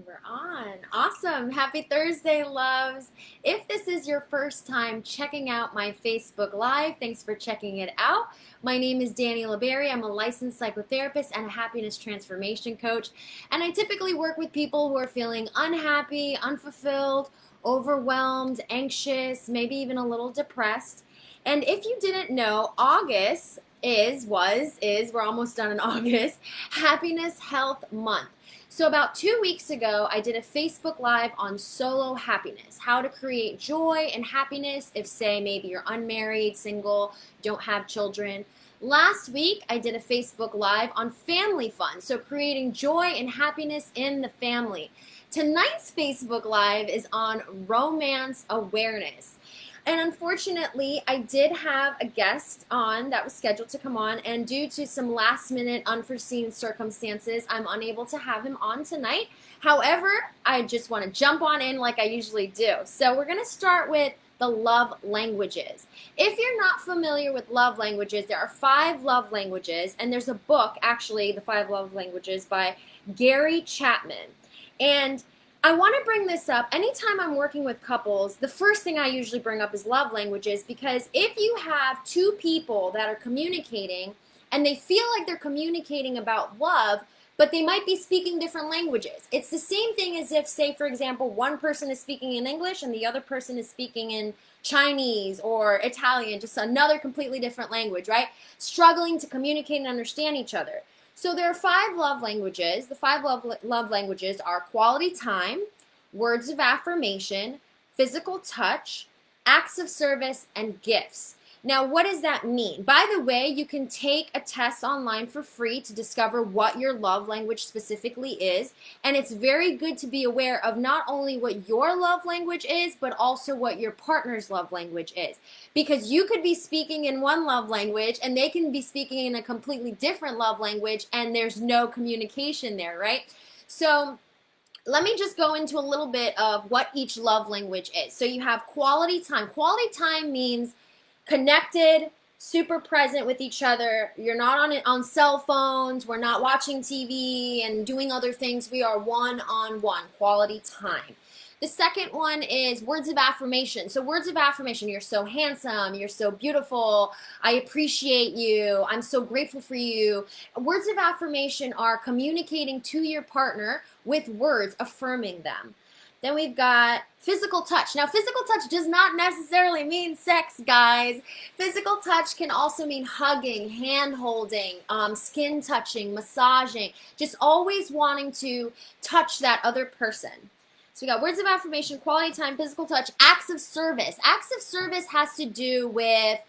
We're on. Awesome. Happy Thursday, loves. If this is your first time checking out my Facebook Live, thanks for checking it out. My name is Dani. I'm a licensed psychotherapist and a happiness transformation coach. And I typically work with people who are feeling unhappy, unfulfilled, overwhelmed, anxious, maybe even a little depressed. And if you didn't know, August we're almost done in August, Happiness Health Month. So about 2 weeks ago, I did a Facebook Live on solo happiness, how to create joy and happiness if, say, maybe you're unmarried, single, don't have children. Last week, I did a Facebook Live on family fun, so creating joy and happiness in the family. Tonight's Facebook Live is on romance awareness. And unfortunately, I did have a guest on that was scheduled to come on, and due to some last minute unforeseen circumstances, I'm unable to have him on tonight. However, I just want to jump on in like I usually do. So we're going to start with the love languages. If you're not familiar with love languages, there are 5 love languages, and there's a book, actually, The 5 Love Languages by Gary Chapman. And I want to bring this up. Anytime I'm working with couples, the first thing I usually bring up is love languages, because if you have 2 people that are communicating and they feel like they're communicating about love, but they might be speaking different languages. It's the same thing as if, say, for example, one person is speaking in English and the other person is speaking in Chinese or Italian, just another completely different language, right? Struggling to communicate and understand each other. So there are 5 love languages. The 5 love languages are quality time, words of affirmation, physical touch, acts of service, and gifts. Now, what does that mean? By the way, you can take a test online for free to discover what your love language specifically is. And it's very good to be aware of not only what your love language is, but also what your partner's love language is. Because you could be speaking in one love language and they can be speaking in a completely different love language, and there's no communication there, right? So let me just go into a little bit of what each love language is. So you have quality time. Quality time means connected, super present with each other. You're not on cell phones. We're not watching TV and doing other things. We are one-on-one, quality time. The second one is words of affirmation. So words of affirmation, you're so handsome, you're so beautiful, I appreciate you, I'm so grateful for you. Words of affirmation are communicating to your partner with words, affirming them. Then we've got physical touch. Now, physical touch does not necessarily mean sex, guys. Physical touch can also mean hugging, hand-holding, skin touching, massaging, just always wanting to touch that other person. So we got words of affirmation, quality time, physical touch, acts of service. Acts of service has to do with,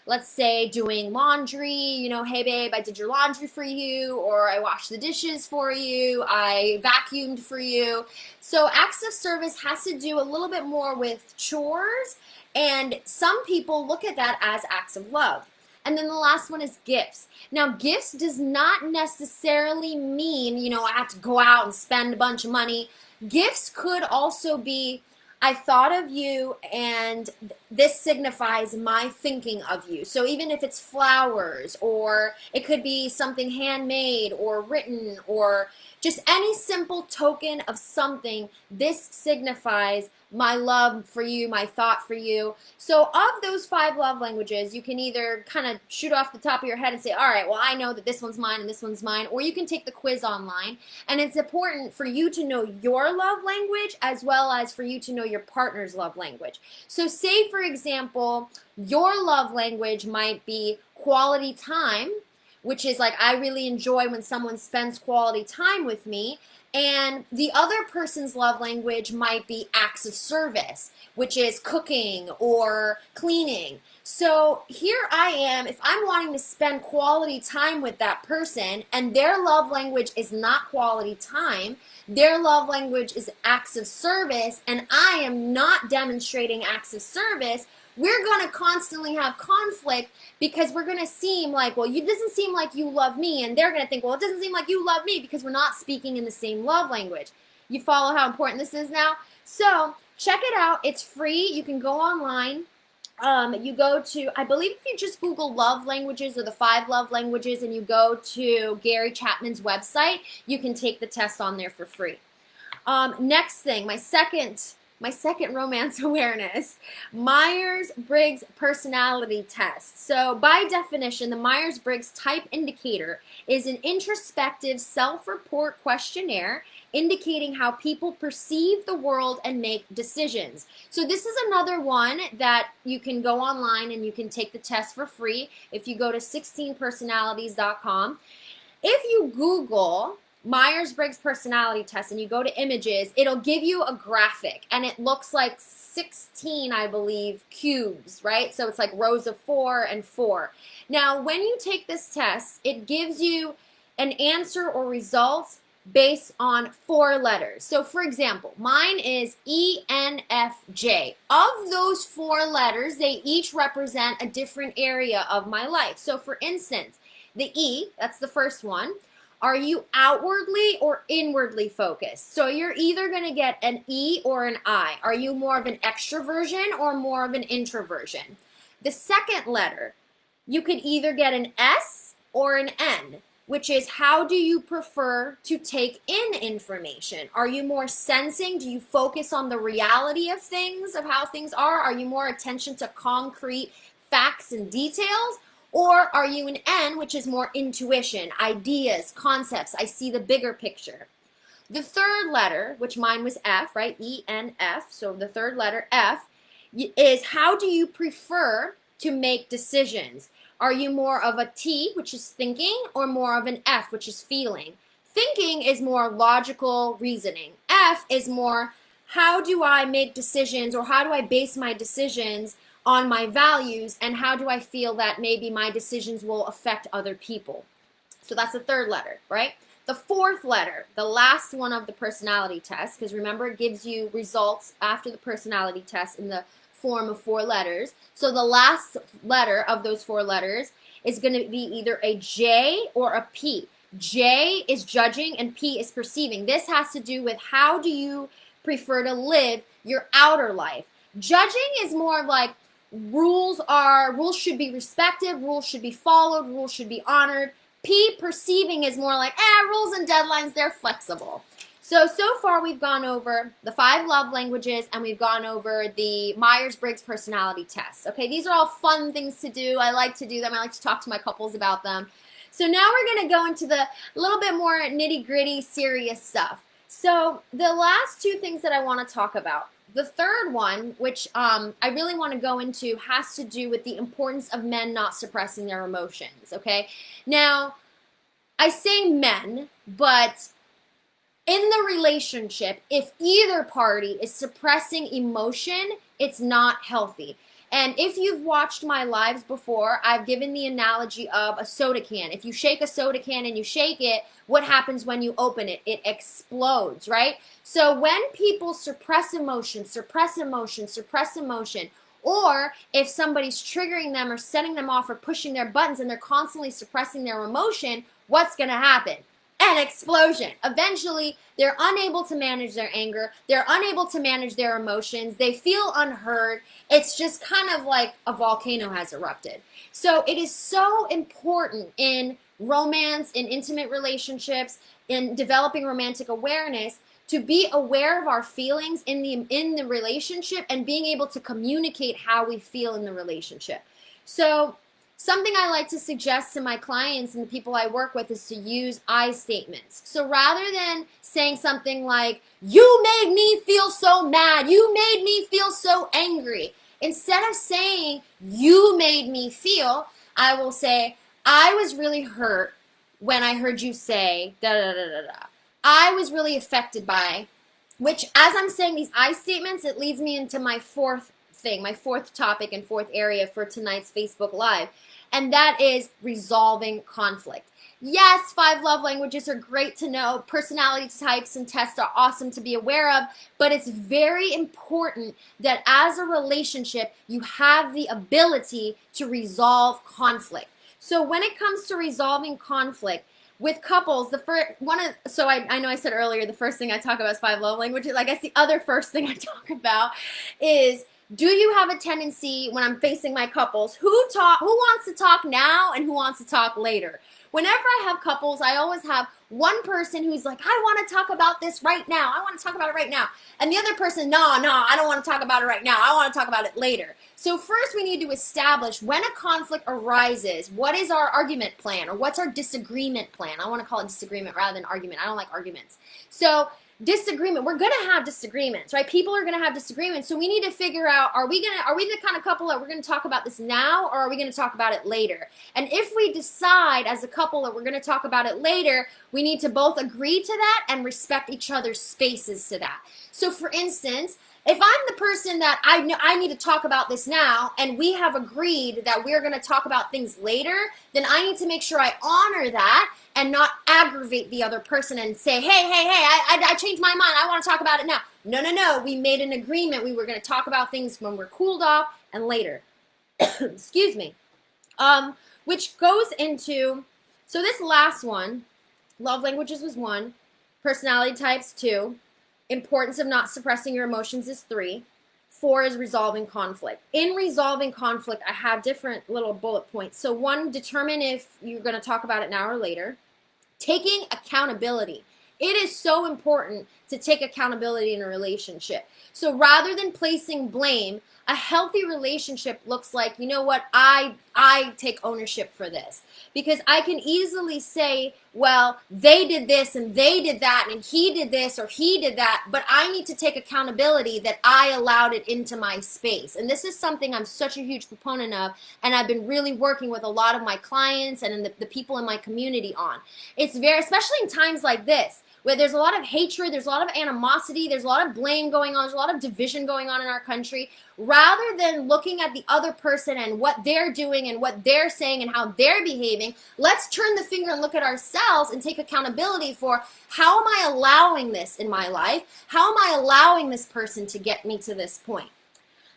let's say, doing laundry. You know, hey babe, I did your laundry for you, or I washed the dishes for you, I vacuumed for you. So acts of service has to do a little bit more with chores, and some people look at that as acts of love. And then the last one is gifts. Now, gifts does not necessarily mean, you know, I have to go out and spend a bunch of money. Gifts could also be, I thought of you and this signifies my thinking of you. So even if it's flowers, or it could be something handmade or written, or just any simple token of something, this signifies my love for you, my thought for you. So of those 5 love languages, you can either kind of shoot off the top of your head and say, all right, well, I know that this one's mine and this one's mine, or you can take the quiz online. And it's important for you to know your love language as well as for you to know your partner's love language. So say, for example, your love language might be quality time, which is like, I really enjoy when someone spends quality time with me. And the other person's love language might be acts of service, which is cooking or cleaning. So here I am, if I'm wanting to spend quality time with that person and their love language is not quality time, their love language is acts of service, and I am not demonstrating acts of service, we're going to constantly have conflict, because we're going to seem like, well, it doesn't seem like you love me, and they're going to think, well, it doesn't seem like you love me, because we're not speaking in the same love language. You follow how important this is now? So check it out. It's free. You can go online. You go to, I believe if you just Google love languages or the 5 love languages and you go to Gary Chapman's website, you can take the test on there for free. Next thing, my second romance awareness, Myers-Briggs personality test. So by definition, the Myers-Briggs type indicator is an introspective self-report questionnaire indicating how people perceive the world and make decisions. So this is another one that you can go online and you can take the test for free if you go to 16personalities.com. If you Google Myers-Briggs personality test and you go to images, it'll give you a graphic and it looks like 16, I believe, cubes, right? So it's like rows of 4 and 4. Now, when you take this test, it gives you an answer or results based on 4 letters. So for example, mine is ENFJ. Of those 4 letters, they each represent a different area of my life. So for instance, the E, that's the first one. Are you outwardly or inwardly focused? So you're either going to get an E or an I. Are you more of an extroversion or more of an introversion? The second letter, you could either get an S or an N, which is how do you prefer to take in information? Are you more sensing? Do you focus on the reality of things, of how things are? Are you more attention to concrete facts and details? Or are you an N, which is more intuition, ideas, concepts? I see the bigger picture. The third letter, which mine was F, right? E-N-F. So the third letter, F, is how do you prefer to make decisions? Are you more of a T, which is thinking, or more of an F, which is feeling? Thinking is more logical reasoning. F is more how do I make decisions, or how do I base my decisions on my values, and how do I feel that maybe my decisions will affect other people? So that's the third letter, right? The fourth letter, the last one of the personality test, because remember it gives you results after the personality test in the form of 4 letters. So the last letter of those 4 letters is going to be either a J or a P. J is judging and P is perceiving. This has to do with how do you prefer to live your outer life. Judging is more like rules should be respected, rules should be followed, rules should be honored. P, perceiving, is more like, rules and deadlines, they're flexible. So far we've gone over the 5 love languages and we've gone over the Myers-Briggs personality test. Okay, these are all fun things to do. I like to do them. I like to talk to my couples about them. So now we're going to go into the little bit more nitty-gritty, serious stuff. So the last 2 things that I want to talk about. The third one, which I really want to go into, has to do with the importance of men not suppressing their emotions, okay? Now, I say men, but in the relationship, if either party is suppressing emotion, it's not healthy. And if you've watched my lives before, I've given the analogy of a soda can. If you shake a soda can and you shake it, what happens when you open it? It explodes, right? So when people suppress emotion, or if somebody's triggering them or setting them off or pushing their buttons and they're constantly suppressing their emotion, what's going to happen? An explosion. Eventually, they're unable to manage their anger. They're unable to manage their emotions. They feel unheard. It's just kind of like a volcano has erupted. So it is so important in romance, in intimate relationships, in developing romantic awareness, to be aware of our feelings in the relationship and being able to communicate how we feel in the relationship. So something I like to suggest to my clients and the people I work with is to use I statements. So rather than saying something like, you made me feel so mad, you made me feel so angry, instead of saying, you made me feel, I will say, I was really hurt when I heard you say da da da da da. I was really affected by, which as I'm saying these I statements, it leads me into my fourth thing, my fourth topic and fourth area for tonight's Facebook Live, and that is resolving conflict. Yes, 5 love languages are great to know. Personality types and tests are awesome to be aware of, but it's very important that as a relationship, you have the ability to resolve conflict. So when it comes to resolving conflict, with couples, I know I said earlier the first thing I talk about is 5 love languages. I guess the other first thing I talk about is Do you have a tendency when I'm facing my couples, who wants to talk now and who wants to talk later? Whenever I have couples, I always have one person who's like, I want to talk about this right now. I want to talk about it right now. And the other person, no, I don't want to talk about it right now. I want to talk about it later. So first we need to establish when a conflict arises, what is our argument plan or what's our disagreement plan? I want to call it disagreement rather than argument. I don't like arguments. So disagreement, we're going to have disagreements, right? People are going to have disagreements. So we need to figure out, are we the kind of couple that we're going to talk about this now, or are we going to talk about it later? And if we decide as a couple that we're going to talk about it later, we need to both agree to that and respect each other's spaces to that. So for instance, if I'm the person that I need to talk about this now, and we have agreed that we're going to talk about things later, then I need to make sure I honor that and not aggravate the other person and say, hey, I changed my mind. I want to talk about it now. No. We made an agreement. We were going to talk about things when we're cooled off and later. Excuse me. Which goes into, so this last one, love languages was 1, personality types 2, importance of not suppressing your emotions is 3, 4 is resolving conflict. In resolving conflict, I have different little bullet points. So 1, determine if you're going to talk about it now or later. Taking accountability. It is so important to take accountability in a relationship. So rather than placing blame, a healthy relationship looks like, you know what, I take ownership for this. Because I can easily say, well, they did this and they did that and he did this or he did that, but I need to take accountability that I allowed it into my space. And this is something I'm such a huge proponent of, and I've been really working with a lot of my clients and the people in my community on. It's very, especially in times like this, where there's a lot of hatred, there's a lot of animosity, there's a lot of blame going on, there's a lot of division going on in our country. Rather than looking at the other person and what they're doing and what they're saying and how they're behaving, let's turn the finger and look at ourselves and take accountability for, how am I allowing this in my life? How am I allowing this person to get me to this point?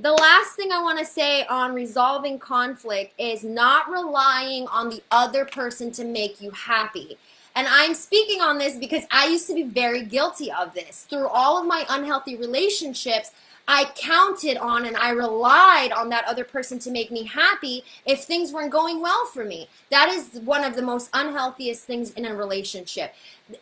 The last thing I want to say on resolving conflict is not relying on the other person to make you happy. And I'm speaking on this because I used to be very guilty of this. Through all of my unhealthy relationships, I counted on and I relied on that other person to make me happy if things weren't going well for me. That is one of the most unhealthiest things in a relationship.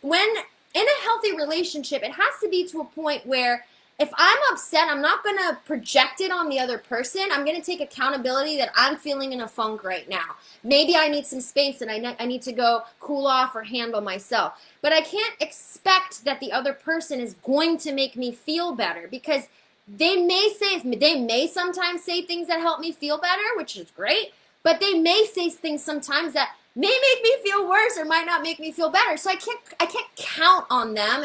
When in a healthy relationship, it has to be to a point where if I'm upset, I'm not going to project it on the other person. I'm going to take accountability that I'm feeling in a funk right now. Maybe I need some space and I need to go cool off or handle myself. But I can't expect that the other person is going to make me feel better, because they may sometimes say things that help me feel better, which is great, but they may say things sometimes that may make me feel worse or might not make me feel better. So I can't count on them.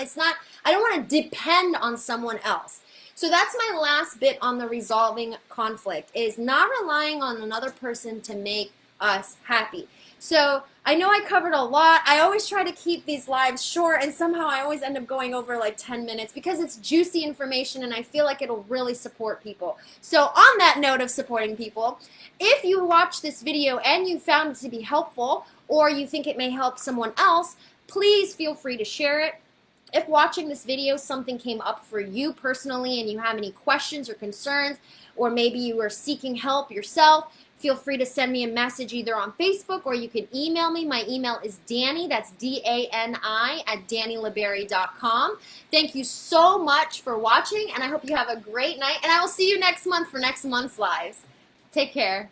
I don't want to depend on someone else. So that's my last bit on the resolving conflict, is not relying on another person to make us happy. So I know I covered a lot. I always try to keep these lives short, and somehow I always end up going over like 10 minutes because it's juicy information and I feel like it'll really support people. So on that note of supporting people, if you watch this video and you found it to be helpful, or you think it may help someone else, please feel free to share it. If watching this video something came up for you personally and you have any questions or concerns, or maybe you are seeking help yourself, feel free to send me a message either on Facebook or you can email me. My email is Dani, that's D-A-N-I, at DaniLaberry.com. Thank you so much for watching, and I hope you have a great night, and I will see you next month for next month's lives. Take care.